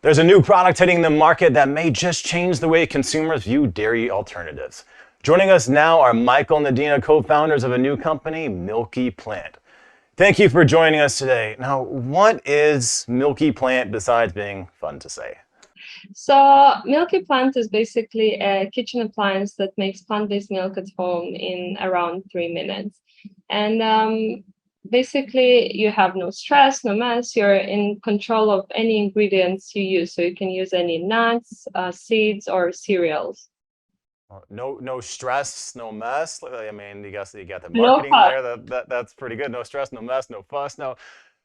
There's a new product hitting the market that may just change the way consumers view dairy alternatives. Joining us now are Michael and Nadina, co-founders of a new company, Milky Plant. Thank you for joining us today. Now, what is Milky Plant besides being fun to say? So Milky Plant is basically a kitchen appliance that makes plant-based milk at home in around 3 minutes. And basically, you have no stress, no mess. You're in control of any ingredients you use. So you can use any nuts, seeds, or cereals. No stress, no mess. I mean, you got the No marketing fuss. there. That's pretty good. No stress, no mess, no fuss. Now,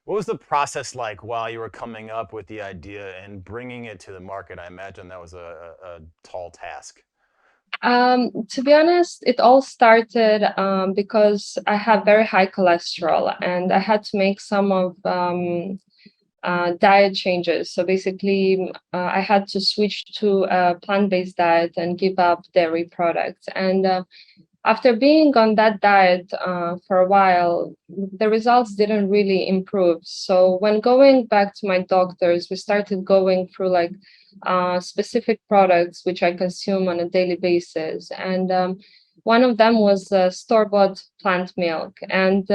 what was the process like while you were coming up with the idea and bringing it to the market? I imagine that was a tall task. To be honest, it all started because I have very high cholesterol and I had to make some of diet changes. So basically, I had to switch to a plant-based diet and give up dairy products. And after being on that diet for a while, the results didn't really improve. So when going back to my doctors, we started going through like specific products which I consume on a daily basis. And one of them was store-bought plant milk. And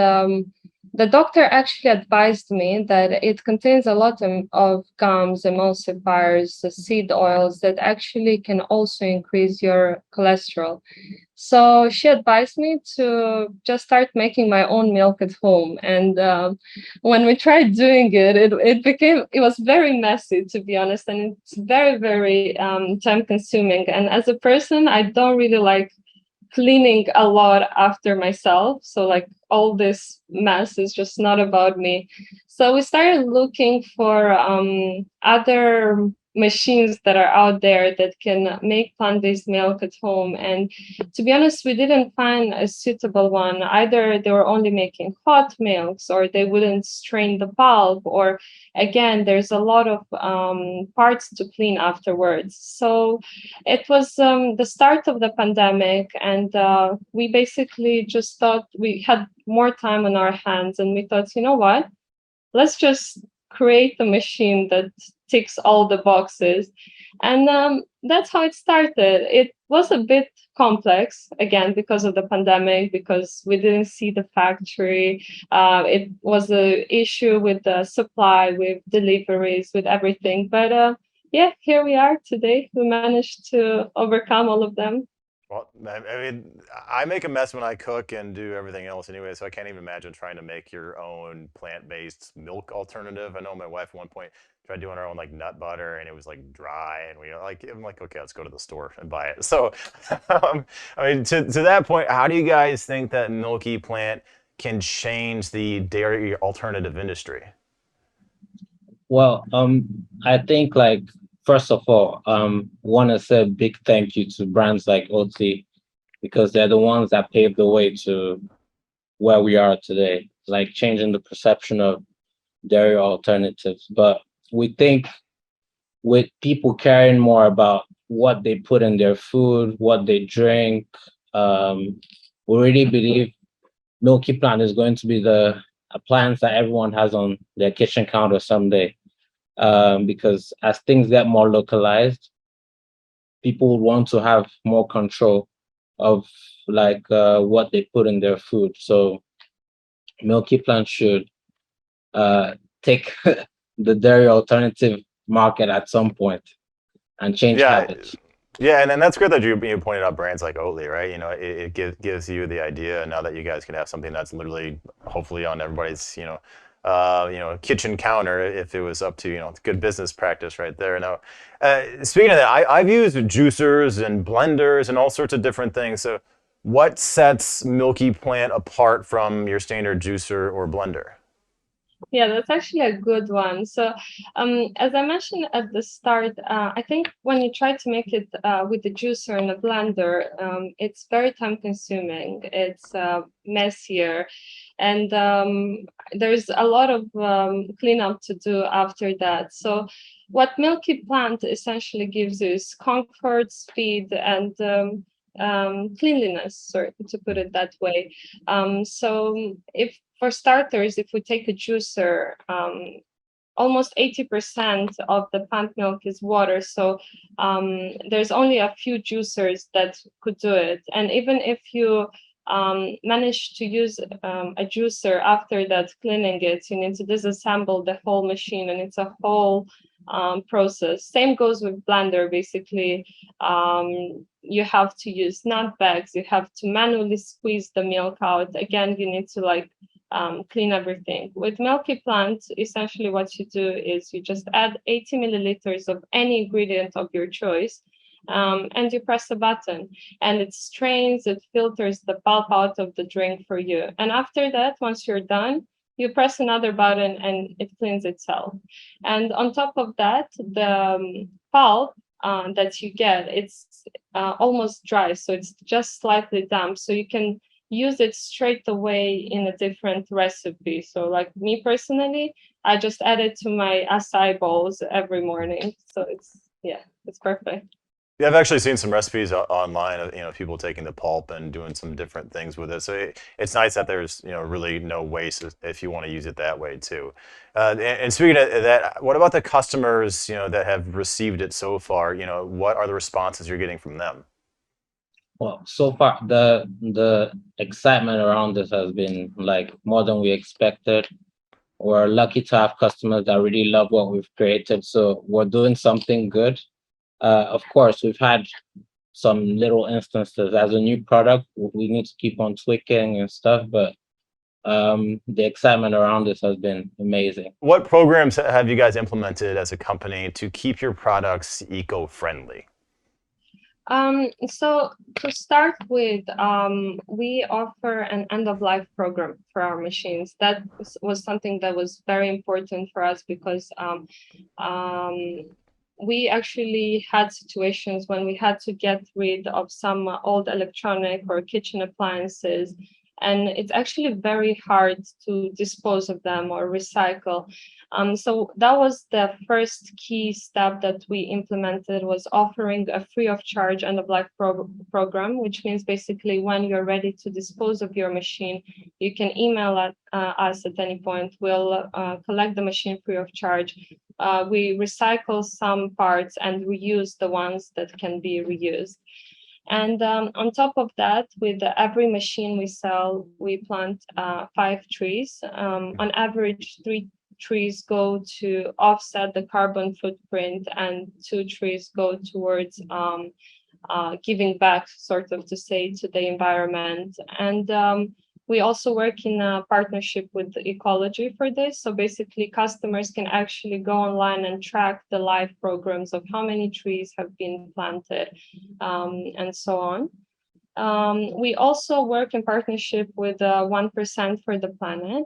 the doctor actually advised me that it contains a lot of gums, emulsifiers, seed oils that actually can also increase your cholesterol. So she advised me to just start making my own milk at home. And when we tried doing it, it was very messy, to be honest, and it's very, very time consuming. And as a person, I don't really like cleaning a lot after myself. So like all this mess is just not about me. So we started looking for other machines that are out there that can make plant-based milk at home. And to be honest, we didn't find a suitable one. Either they were only making hot milks or they wouldn't strain the pulp, or again, there's a lot of parts to clean afterwards. So it was the start of the pandemic, and we basically just thought we had more time on our hands, and we thought, you know what? Let's just create a machine that ticks all the boxes. And that's how it started. It was a bit complex, again, because of the pandemic, because we didn't see the factory. It was an issue with the supply, with deliveries, with everything. But yeah, here we are today. We managed to overcome all of them. Well, I mean, I make a mess when I cook and do everything else anyway, so I can't even imagine trying to make your own plant-based milk alternative. I know my wife at one point tried doing her own like nut butter and it was like dry and I'm like, okay, let's go to the store and buy it. So, I mean, to that point, how do you guys think that Milky Plant can change the dairy alternative industry? Well, I think like first of all, want to say a big thank you to brands like OT because they're the ones that paved the way to where we are today, like changing the perception of dairy alternatives. But we think with people caring more about what they put in their food, what they drink, we really believe Milky Plant is going to be the appliance that everyone has on their kitchen counter someday. Because as things get more localized, people would want to have more control of like what they put in their food. So Milky Plant should take the dairy alternative market at some point and change Yeah, habits. yeah, and that's good that you pointed out brands like Oatly, right? You know, it gives you the idea now that you guys can have something that's literally, hopefully, on everybody's, kitchen counter. If it was up to, it's good business practice right there. Now, speaking of that, I've used juicers and blenders and all sorts of different things. So, what sets Milky Plant apart from your standard juicer or blender? Yeah, that's actually a good one. So, as I mentioned at the start, I think when you try to make it with the juicer and the blender, it's very time consuming. It's messier, and there's a lot of cleanup to do after that. So, what Milky Plant essentially gives you is comfort, speed, and cleanliness, sorry, to put it that way. So, if for starters, if we take a juicer, almost 80% of the plant milk is water. So there's only a few juicers that could do it. And even if you manage to use a juicer after that, cleaning it, you need to disassemble the whole machine, and it's a whole process. Same goes with blender. Basically, you have to use nut bags, you have to manually squeeze the milk out. Again, you need to like clean everything. With Milky Plant, essentially what you do is you just add 80 milliliters of any ingredient of your choice, and you press a button, and it strains, it filters the pulp out of the drink for you. And after that, once you're done, you press another button and it cleans itself. And on top of that, the pulp that you get, it's almost dry, so it's just slightly damp, so you can use it straight away in a different recipe. So like me personally, I just add it to my acai bowls every morning. So it's perfect. Yeah, I've actually seen some recipes online of, people taking the pulp and doing some different things with it. So it's nice that there's, really no waste if you want to use it that way too. And speaking of that, what about the customers, that have received it so far? What are the responses you're getting from them? Well, so far the excitement around this has been like more than we expected. We're lucky to have customers that really love what we've created, so we're doing something good. Of course, we've had some little instances as a new product. We need to keep on tweaking and stuff, but the excitement around this has been amazing. What programs have you guys implemented as a company to keep your products eco-friendly? So to start with, we offer an end-of-life program for our machines. That was something that was very important for us because we actually had situations when we had to get rid of some old electronic or kitchen appliances, and it's actually very hard to dispose of them or recycle. So that was the first key step that we implemented, was offering a free of charge end of life program, which means basically when you're ready to dispose of your machine, you can email us at any point. We'll collect the machine free of charge. We recycle some parts and reuse the ones that can be reused. And on top of that, with every machine we sell, we plant 5 trees. On average, 3 trees go to offset the carbon footprint, and 2 trees go towards giving back, sort of to say, to the environment. And we also work in a partnership with Ecology for this. So basically, customers can actually go online and track the live programs of how many trees have been planted, and so on. We also work in partnership with 1% for the Planet.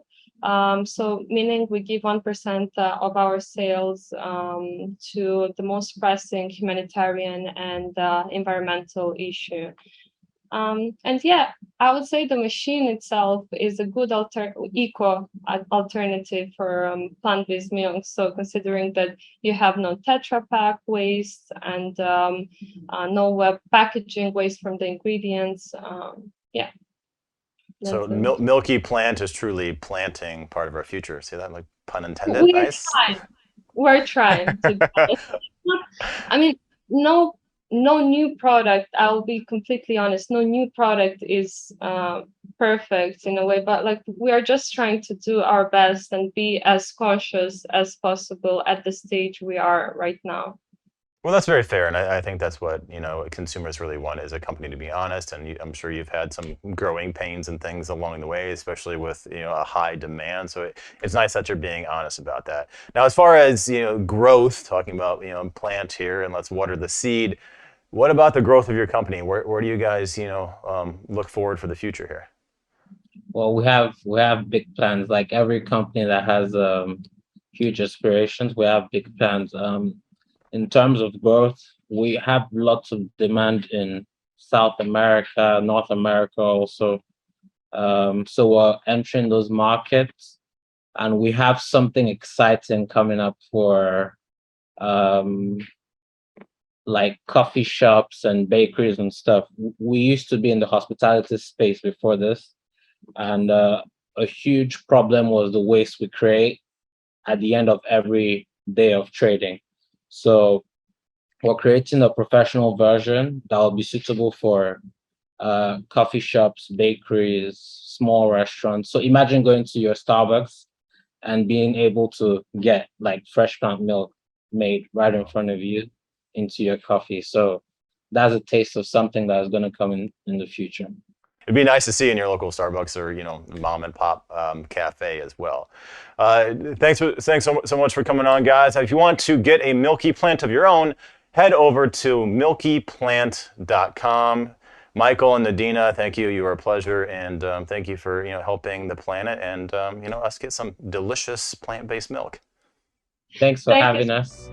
So meaning we give 1% of our sales to the most pressing humanitarian and environmental issue. And yeah, I would say the machine itself is a good eco alternative for plant-based milk. So considering that you have no Tetra Pak waste and no packaging waste from the ingredients, yeah. So Milky Plant is truly planting part of our future. See that, like, pun intended? We're Nice. trying. We're trying to. I mean, no new product, I'll be completely honest, no new product is perfect in a way, but like we are just trying to do our best and be as conscious as possible at the stage we are right now. Well, that's very fair, and I think that's what consumers really want, is a company to be honest. And I'm sure you've had some growing pains and things along the way, especially with a high demand. So it's nice that you're being honest about that. Now, as far as growth, talking about plant here and let's water the seed. What about the growth of your company? Where do you guys look forward for the future here? Well, we have big plans. Like every company that has huge aspirations, we have big plans. In terms of growth, we have lots of demand in South America, North America also. So we're entering those markets, and we have something exciting coming up for like coffee shops and bakeries and stuff. We used to be in the hospitality space before this, and a huge problem was the waste we create. at the end of every day of trading. So we're creating a professional version that will be suitable for coffee shops, bakeries, small restaurants. So imagine going to your Starbucks and being able to get like fresh plant milk made right in front of you into your coffee. So that's a taste of something that is going to come in the future. It'd be nice to see in your local Starbucks or mom and pop cafe as well. Thanks so much for coming on, guys. If you want to get a Milky plant of your own, head over to milkyplant.com. Michael and Nadina, thank you. You were a pleasure, and thank you for helping the planet and us get some delicious plant-based milk. Thanks for Thank having you. us.